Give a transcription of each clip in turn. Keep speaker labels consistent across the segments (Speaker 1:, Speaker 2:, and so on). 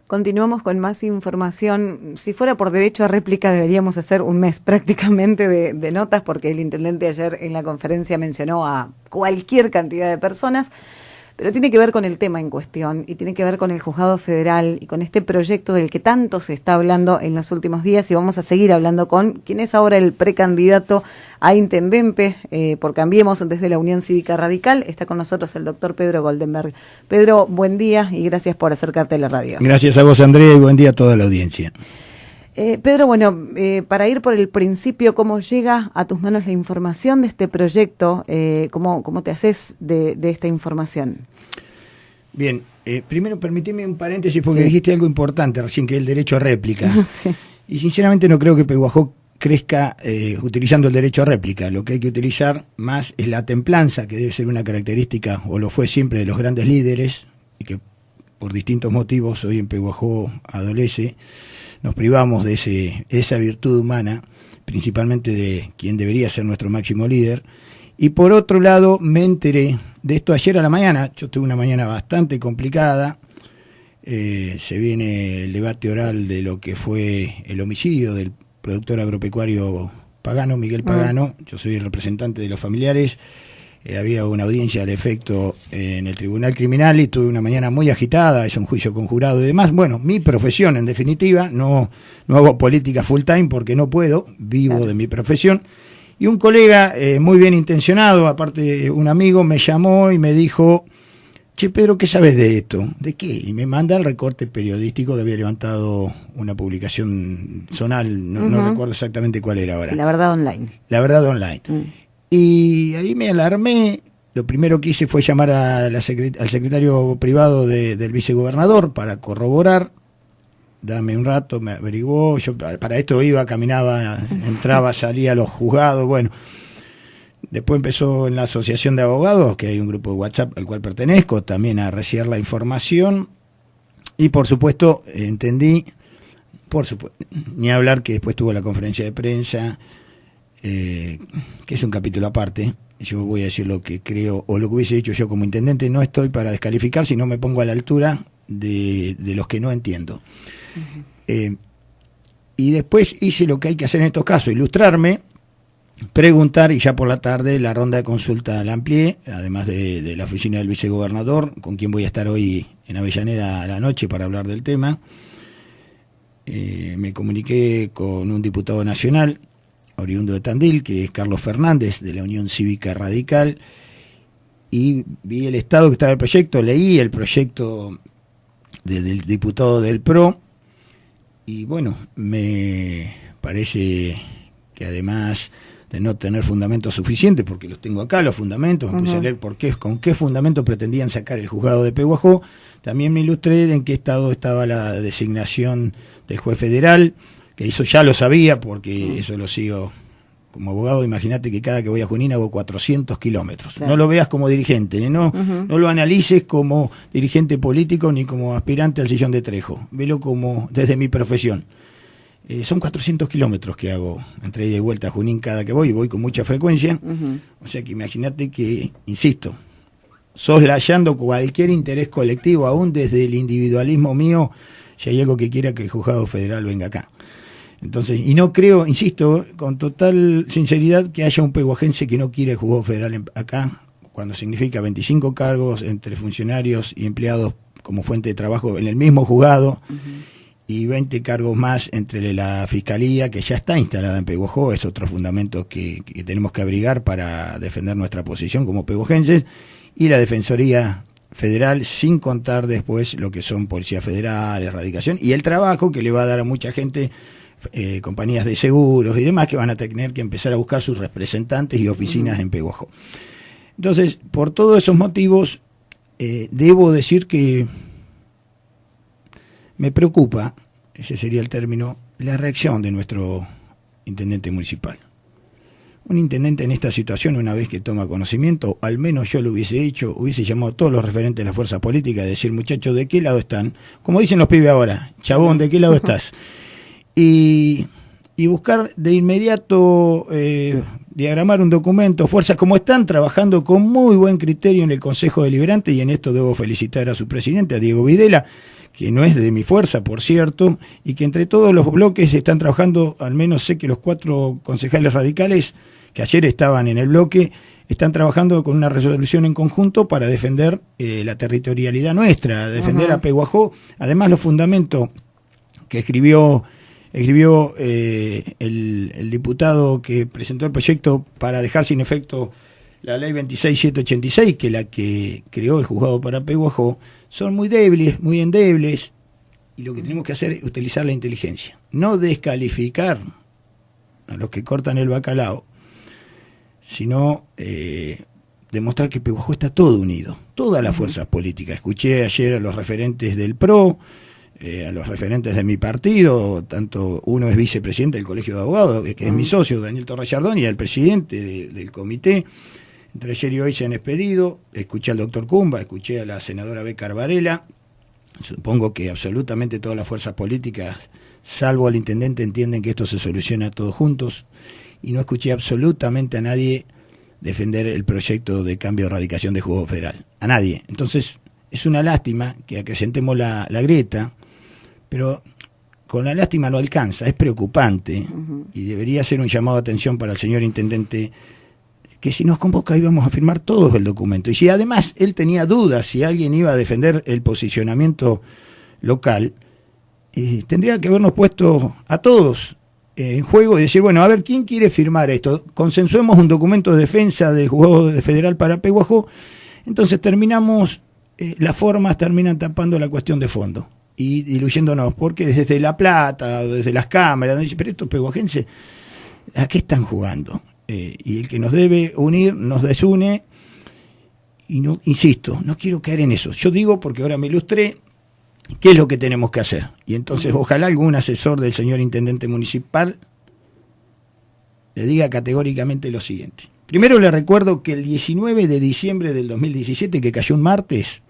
Speaker 1: Continuamos con más información. Si fuera por derecho a réplica deberíamos hacer un mes prácticamente de notas, porque el intendente ayer en la conferencia mencionó a cualquier cantidad de personas, pero tiene que ver con el tema en cuestión y tiene que ver con el Juzgado Federal y con este proyecto del que tanto se está hablando en los últimos días, y vamos a seguir hablando con quien es ahora el precandidato a intendente por Cambiemos desde la Unión Cívica Radical. Está con nosotros el doctor Pedro Goldenberg. Pedro, buen día y gracias por acercarte a la radio.
Speaker 2: Gracias a vos, Andrea, y buen día a toda la audiencia.
Speaker 1: Pedro, bueno, para ir por el principio, ¿cómo llega a tus manos la información de este proyecto? ¿Cómo te haces de esta información?
Speaker 2: Bien, primero permíteme un paréntesis porque dijiste algo importante recién, que es el derecho a réplica.
Speaker 1: Sí.
Speaker 2: Y sinceramente no creo que Pehuajó crezca utilizando el derecho a réplica. Lo que hay que utilizar más es la templanza, que debe ser una característica, o lo fue siempre, de los grandes líderes, y que por distintos motivos hoy en Pehuajó adolece. Nos privamos de esa virtud humana, principalmente de quien debería ser nuestro máximo líder. Y por otro lado, me enteré de esto ayer a la mañana. Yo tuve una mañana bastante complicada. Se viene el debate oral de lo que fue el homicidio del productor agropecuario Pagano, Miguel Pagano. Yo soy el representante de los familiares. Había una audiencia al efecto en el Tribunal Criminal y tuve una mañana muy agitada, es un juicio conjurado y demás. Bueno, mi profesión en definitiva, no hago política full time porque no puedo, vivo de mi profesión. Y un colega muy bien intencionado, aparte un amigo, me llamó y me dijo: che, Pedro, ¿qué sabes de esto? ¿De qué? Y me manda el recorte periodístico que había levantado una publicación zonal, no recuerdo exactamente cuál era ahora.
Speaker 1: Sí, La Verdad Online.
Speaker 2: La Verdad Online. Y ahí me alarmé. Lo primero que hice fue llamar al secretario privado del vicegobernador para corroborar. Dame un rato, me averiguó. Yo para esto iba, caminaba, entraba, salía a los juzgados. Bueno, después empezó en la asociación de abogados, que hay un grupo de WhatsApp al cual pertenezco, también a reciar la información. Y por supuesto, entendí, ni hablar que después tuvo la conferencia de prensa, que es un capítulo aparte. Yo voy a decir lo que creo o lo que hubiese hecho yo como intendente. No estoy para descalificar, sino me pongo a la altura de los que no entiendo. Y después hice lo que hay que hacer en estos casos: ilustrarme, preguntar, y ya por la tarde la ronda de consulta la amplié, además de la oficina del vicegobernador, con quien voy a estar hoy en Avellaneda a la noche para hablar del tema. Me comuniqué con un diputado nacional oriundo de Tandil, que es Carlos Fernández, de la Unión Cívica Radical, y vi el estado que estaba el proyecto, leí el proyecto del diputado del PRO, y bueno, me parece que además de no tener fundamentos suficientes, porque los tengo acá, los fundamentos, me puse a leer con qué fundamento pretendían sacar el juzgado de Pehuajó, también me ilustré en qué estado estaba la designación del juez federal, que eso ya lo sabía porque eso lo sigo como abogado. Imagínate que cada que voy a Junín hago 400 kilómetros. Claro. No lo veas como dirigente, no lo analices como dirigente político ni como aspirante al sillón de Trejo. Velo como desde mi profesión. Son 400 kilómetros que hago entre ida y vuelta a Junín cada que voy, y voy con mucha frecuencia. O sea que imagínate que, insisto, soslayando cualquier interés colectivo, aún desde el individualismo mío, si hay algo que quiera que el juzgado federal venga acá. Entonces, y no creo, insisto, con total sinceridad, que haya un pehuajense que no quiere el juzgado federal acá, cuando significa 25 cargos entre funcionarios y empleados como fuente de trabajo en el mismo juzgado, y 20 cargos más entre la Fiscalía, que ya está instalada en Pehuajó. Es otro fundamento que tenemos que abrigar para defender nuestra posición como pehuajenses, y la Defensoría Federal, sin contar después lo que son policías federales, erradicación, y el trabajo que le va a dar a mucha gente, compañías de seguros y demás, que van a tener que empezar a buscar sus representantes y oficinas en Pehuajó. Entonces, por todos esos motivos, debo decir que me preocupa, ese sería el término, la reacción de nuestro intendente municipal. Un intendente en esta situación, una vez que toma conocimiento, al menos yo lo hubiese hecho, hubiese llamado a todos los referentes de las fuerzas políticas, decir: muchachos, ¿de qué lado están? Como dicen los pibes ahora, chabón, ¿de qué lado estás? Y buscar de inmediato diagramar un documento, fuerzas como están trabajando con muy buen criterio en el Consejo Deliberante, y en esto debo felicitar a su presidente, a Diego Videla, que no es de mi fuerza, por cierto, y que entre todos los bloques están trabajando, al menos sé que los 4 concejales radicales que ayer estaban en el bloque, están trabajando con una resolución en conjunto para defender la territorialidad nuestra, defender a Pehuajó. Además, los fundamentos que escribió el diputado que presentó el proyecto para dejar sin efecto la ley 26.786, que es la que creó el juzgado para Pehuajó, son muy débiles, muy endebles, y lo que tenemos que hacer es utilizar la inteligencia, no descalificar a los que cortan el bacalao, sino demostrar que Pehuajó está todo unido, todas las fuerzas políticas. Escuché ayer a los referentes del PRO, a los referentes de mi partido, tanto uno es vicepresidente del Colegio de Abogados, que es mi socio, Daniel Torrallardón, y al presidente del comité. Entre ayer y hoy se han expedido, escuché al doctor Cumba, escuché a la senadora Bécar Varela. Supongo que absolutamente todas las fuerzas políticas, salvo al intendente, entienden que esto se soluciona todos juntos, y no escuché absolutamente a nadie defender el proyecto de cambio de erradicación de juzgado federal, a nadie. Entonces es una lástima que acrecentemos la grieta, pero con la lástima no alcanza, es preocupante, y debería ser un llamado de atención para el señor intendente, que si nos convoca íbamos a firmar todos el documento. Y si además él tenía dudas si alguien iba a defender el posicionamiento local, tendría que habernos puesto a todos en juego y decir, bueno, a ver, ¿quién quiere firmar esto? Consensuemos un documento de defensa del juzgado federal para Pehuajó. Entonces las formas terminan tapando la cuestión de fondo y diluyéndonos, porque desde La Plata, o desde las cámaras, dicen, pero estos pehuajenses, ¿a qué están jugando? Y el que nos debe unir nos desune, y no, insisto, no quiero caer en eso. Yo digo, porque ahora me ilustré, qué es lo que tenemos que hacer. Y entonces ojalá algún asesor del señor intendente municipal le diga categóricamente lo siguiente. Primero le recuerdo que el 19 de diciembre del 2017, que cayó un martes,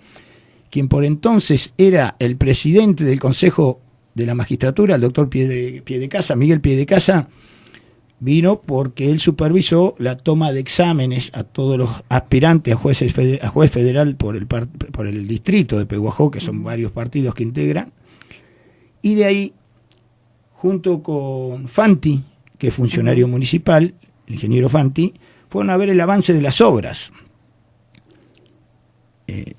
Speaker 2: quien por entonces era el presidente del Consejo de la Magistratura, el doctor Piedecasa, Miguel Piedecasa, vino porque él supervisó la toma de exámenes a todos los aspirantes a juez federal por el distrito de Pehuajó, que son varios partidos que integran, y de ahí, junto con Fanti, que es funcionario municipal, el ingeniero Fanti, fueron a ver el avance de las obras.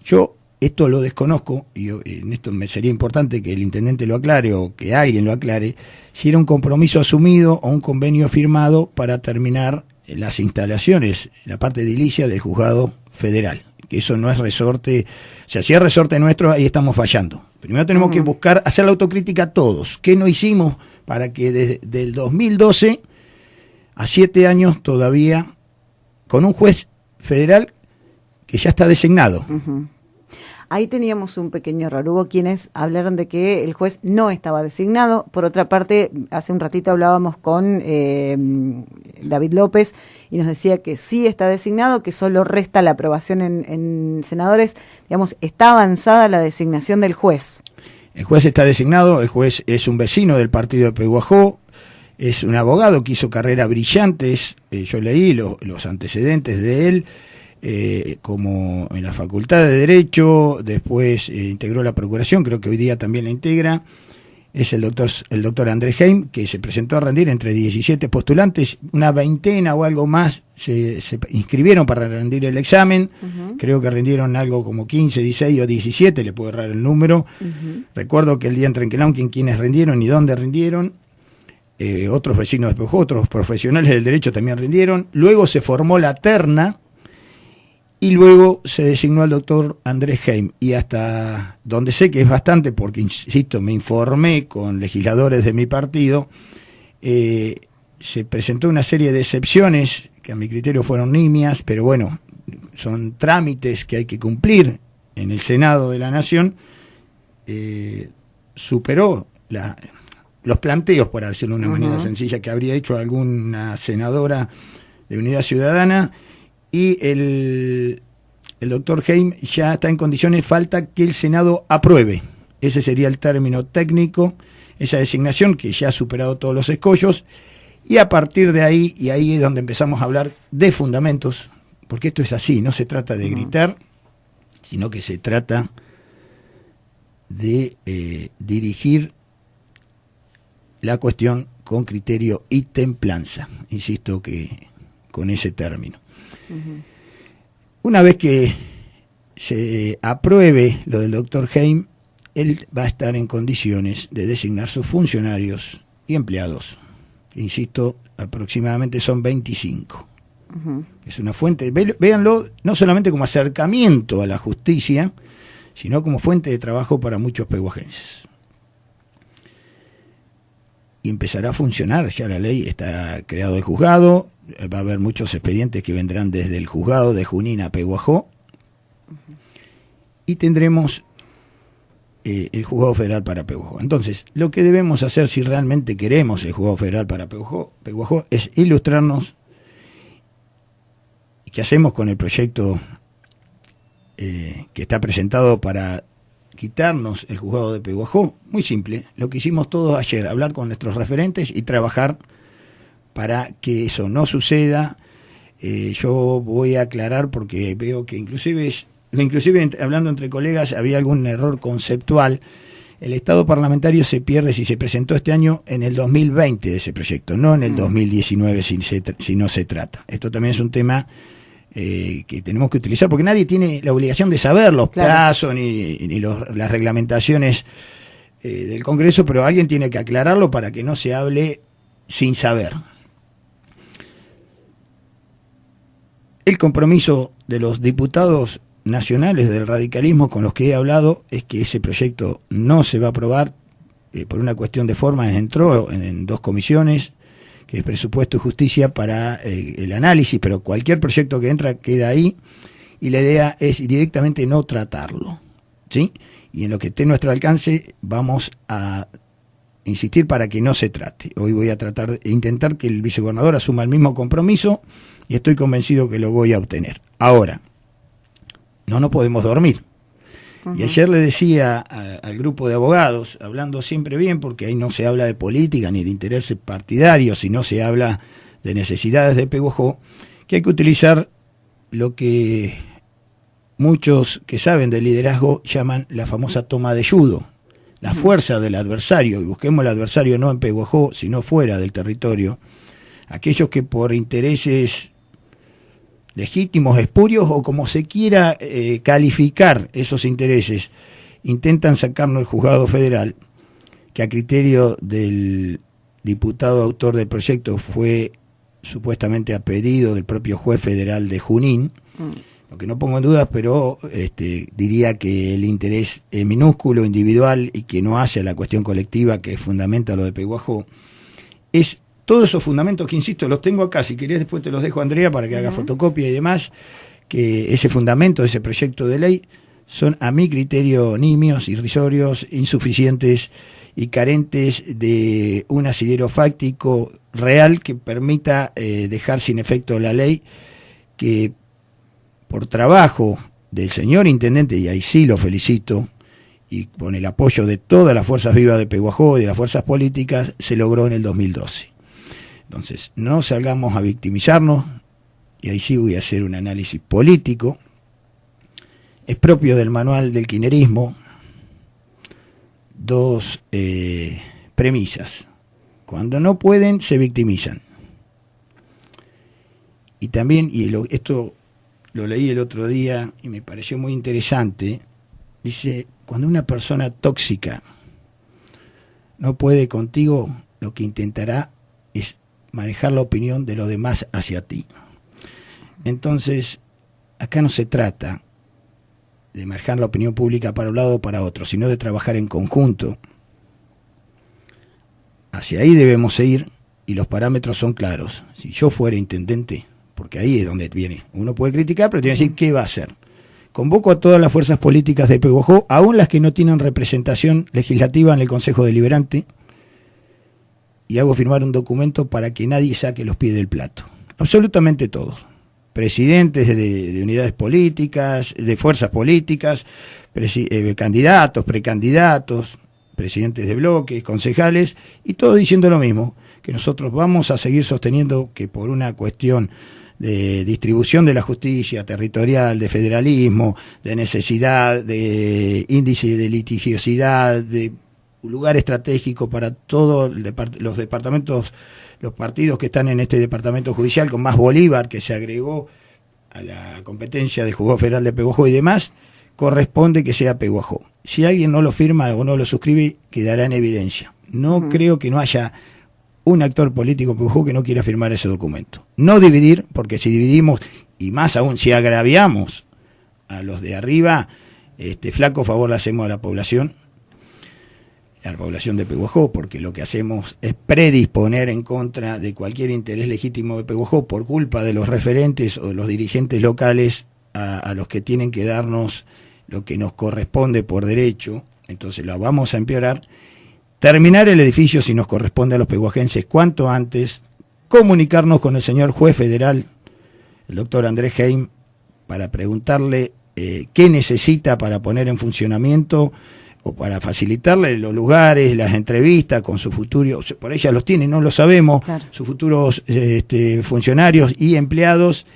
Speaker 2: Yo esto lo desconozco, y en esto me sería importante que el intendente lo aclare o que alguien lo aclare, si era un compromiso asumido o un convenio firmado para terminar las instalaciones, la parte edilicia del juzgado federal, que eso no es resorte, o sea, si es resorte nuestro, ahí estamos fallando. Primero tenemos que buscar, hacer la autocrítica todos, ¿qué no hicimos para que desde el 2012 a 7 años todavía, con un juez federal que ya está designado?
Speaker 1: Ahí teníamos un pequeño error. Hubo quienes hablaron de que el juez no estaba designado. Por otra parte, hace un ratito hablábamos con David López y nos decía que sí está designado, que solo resta la aprobación en senadores. Digamos, está avanzada la designación del juez.
Speaker 2: El juez está designado, el juez es un vecino del partido de Pehuajó, es un abogado que hizo carreras brillantes. Yo leí los antecedentes de él. Como en la Facultad de Derecho, después integró la Procuración, creo que hoy día también la integra. Es el doctor Andrés Heim, que se presentó a rendir entre 17 postulantes, una veintena o algo más se inscribieron para rendir el examen. Creo que rindieron algo como 15, 16 o 17, le puedo errar el número. Recuerdo que el día en Trenquelauquen quienes rindieron y dónde rindieron, otros vecinos de Pehuajó, otros profesionales del derecho también rindieron. Luego se formó la terna, y luego se designó al doctor Andrés Heim, y hasta donde sé que es bastante, porque insisto, me informé con legisladores de mi partido, se presentó una serie de excepciones que a mi criterio fueron nimias, pero bueno, son trámites que hay que cumplir en el Senado de la Nación. Superó los planteos, por decirlo de una manera sencilla, que habría hecho alguna senadora de Unidad Ciudadana. Y el doctor Heim ya está en condiciones, falta que el Senado apruebe. Ese sería el término técnico, esa designación que ya ha superado todos los escollos. Y a partir de ahí, y ahí es donde empezamos a hablar de fundamentos, porque esto es así, no se trata de gritar, sino que se trata de de dirigir la cuestión con criterio y templanza. Insisto que con ese término. Uh-huh. Una vez que se apruebe lo del doctor Heim, él va a estar en condiciones de designar sus funcionarios y empleados. Insisto, aproximadamente son 25. Uh-huh. Es una fuente, véanlo, no solamente como acercamiento a la justicia, sino como fuente de trabajo para muchos pehuajenses. Y empezará a funcionar, ya la ley está creado el juzgado, va a haber muchos expedientes que vendrán desde el juzgado de Junín a Pehuajó, uh-huh. Y tendremos el juzgado federal para Pehuajó. Entonces, lo que debemos hacer si realmente queremos el juzgado federal para Pehuajó es ilustrarnos. ¿Qué hacemos con el proyecto que está presentado para quitarnos el juzgado de Pehuajó? Muy simple, lo que hicimos todos ayer, hablar con nuestros referentes y trabajar para que eso no suceda. Yo voy a aclarar porque veo que inclusive hablando entre colegas había algún error conceptual. El estado parlamentario se pierde si se presentó este año en el 2020 de ese proyecto, no en el 2019 si no se trata. Esto también es un tema que tenemos que utilizar, porque nadie tiene la obligación de saber los plazos ni las reglamentaciones del Congreso, pero alguien tiene que aclararlo para que no se hable sin saber. El compromiso de los diputados nacionales del radicalismo con los que he hablado es que ese proyecto no se va a aprobar por una cuestión de forma. Entró en 2 comisiones, que es Presupuesto y Justicia, para el análisis, pero cualquier proyecto que entra queda ahí, y la idea es directamente no tratarlo, ¿sí? Y en lo que esté a nuestro alcance vamos a insistir para que no se trate. Hoy voy a intentar que el vicegobernador asuma el mismo compromiso, y estoy convencido que lo voy a obtener. Ahora, no podemos dormir. Uh-huh. Y ayer le decía al grupo de abogados, hablando siempre bien, porque ahí no se habla de política ni de intereses partidarios, sino se habla de necesidades de Pehuajó, que hay que utilizar lo que muchos que saben de liderazgo llaman la famosa toma de judo, la fuerza del adversario, y busquemos el adversario no en Pehuajó, sino fuera del territorio. Aquellos que por intereses legítimos, espurios o como se quiera calificar esos intereses, intentan sacarnos el juzgado federal, que a criterio del diputado autor del proyecto fue supuestamente a pedido del propio juez federal de Junín, lo que no pongo en dudas, pero diría que el interés es minúsculo, individual, y que no hace a la cuestión colectiva que fundamenta lo de Pehuajó. Es todos esos fundamentos que, insisto, los tengo acá, si querés después te los dejo a Andrea para que haga fotocopia y demás, que ese fundamento de ese proyecto de ley son a mi criterio nimios, irrisorios, insuficientes y carentes de un asidero fáctico real que permita dejar sin efecto la ley, que por trabajo del señor intendente, y ahí sí lo felicito, y con el apoyo de todas las fuerzas vivas de Pehuajó y de las fuerzas políticas, se logró en el 2012. Entonces, no salgamos a victimizarnos, y ahí sí voy a hacer un análisis político. Es propio del manual del kirchnerismo 2 premisas. Cuando no pueden, se victimizan. Y también, esto lo leí el otro día y me pareció muy interesante, dice, cuando una persona tóxica no puede contigo, lo que intentará es manejar la opinión de los demás hacia ti. Entonces, acá no se trata de manejar la opinión pública para un lado o para otro, sino de trabajar en conjunto. Hacia ahí debemos ir, y los parámetros son claros. Si yo fuera intendente, porque ahí es donde viene, uno puede criticar, pero tiene que decir qué va a hacer. Convoco a todas las fuerzas políticas de Pehuajó, aún las que no tienen representación legislativa en el Consejo Deliberante, y hago firmar un documento para que nadie saque los pies del plato. Absolutamente todos. Presidentes de unidades políticas, de fuerzas políticas, candidatos, precandidatos, presidentes de bloques, concejales, y todos diciendo lo mismo, que nosotros vamos a seguir sosteniendo que por una cuestión de distribución de la justicia territorial, de federalismo, de necesidad, de índice de litigiosidad, de lugar estratégico para todos los departamentos, los partidos que están en este departamento judicial, con más Bolívar, que se agregó a la competencia del Juzgado Federal de Pehuajó y demás, corresponde que sea Pehuajó. Si alguien no lo firma o no lo suscribe, quedará en evidencia. No creo que no haya un actor político en Pehuajó que no quiera firmar ese documento. No dividir, porque si dividimos, y más aún si agraviamos a los de arriba, flaco favor le hacemos a la población de Pehuajó, porque lo que hacemos es predisponer en contra de cualquier interés legítimo de Pehuajó por culpa de los referentes o de los dirigentes locales a los que tienen que darnos lo que nos corresponde por derecho. Entonces lo vamos a empeorar. Terminar el edificio, si nos corresponde a los pehuajenses, cuanto antes, comunicarnos con el señor juez federal, el doctor Andrés Heim, para preguntarle qué necesita para poner en funcionamiento o para facilitarle los lugares, las entrevistas con sus futuros, por ahí ya los tiene, no lo sabemos, claro, sus futuros funcionarios y empleados,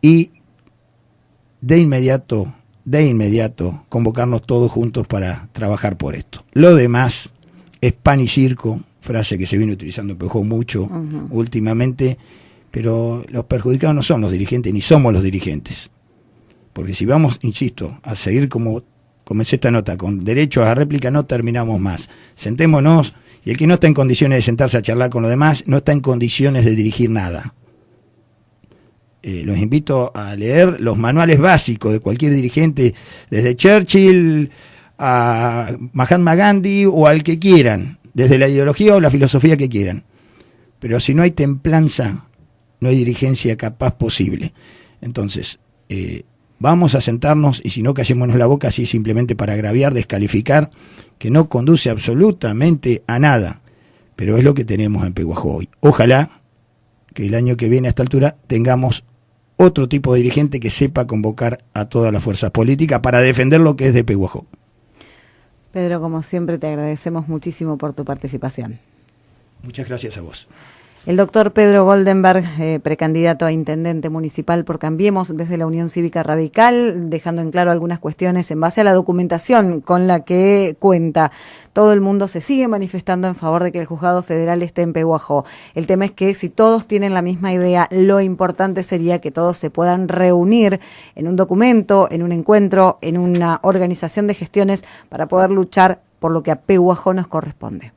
Speaker 2: y de inmediato convocarnos todos juntos para trabajar por esto. Lo demás es pan y circo, frase que se viene utilizando en Pehuajó mucho últimamente, pero los perjudicados no son los dirigentes, ni somos los dirigentes. Porque si vamos, insisto, a seguir como comencé esta nota, con derecho a réplica, no terminamos más. Sentémonos, y el que no está en condiciones de sentarse a charlar con los demás, no está en condiciones de dirigir nada. Los invito a leer los manuales básicos de cualquier dirigente, desde Churchill a Mahatma Gandhi o al que quieran, desde la ideología o la filosofía que quieran. Pero si no hay templanza, no hay dirigencia capaz posible. Entonces, vamos a sentarnos, y si no, callémonos la boca, así simplemente para agraviar, descalificar, que no conduce absolutamente a nada. Pero es lo que tenemos en Pehuajó hoy. Ojalá que el año que viene a esta altura tengamos otro tipo de dirigente que sepa convocar a todas las fuerzas políticas para defender lo que es de Pehuajó.
Speaker 1: Pedro, como siempre, te agradecemos muchísimo por tu participación.
Speaker 2: Muchas gracias a vos.
Speaker 1: El doctor Pedro Goldenberg, precandidato a intendente municipal por Cambiemos desde la Unión Cívica Radical, dejando en claro algunas cuestiones en base a la documentación con la que cuenta. Todo el mundo se sigue manifestando en favor de que el juzgado federal esté en Pehuajó. El tema es que si todos tienen la misma idea, lo importante sería que todos se puedan reunir en un documento, en un encuentro, en una organización de gestiones para poder luchar por lo que a Pehuajó nos corresponde.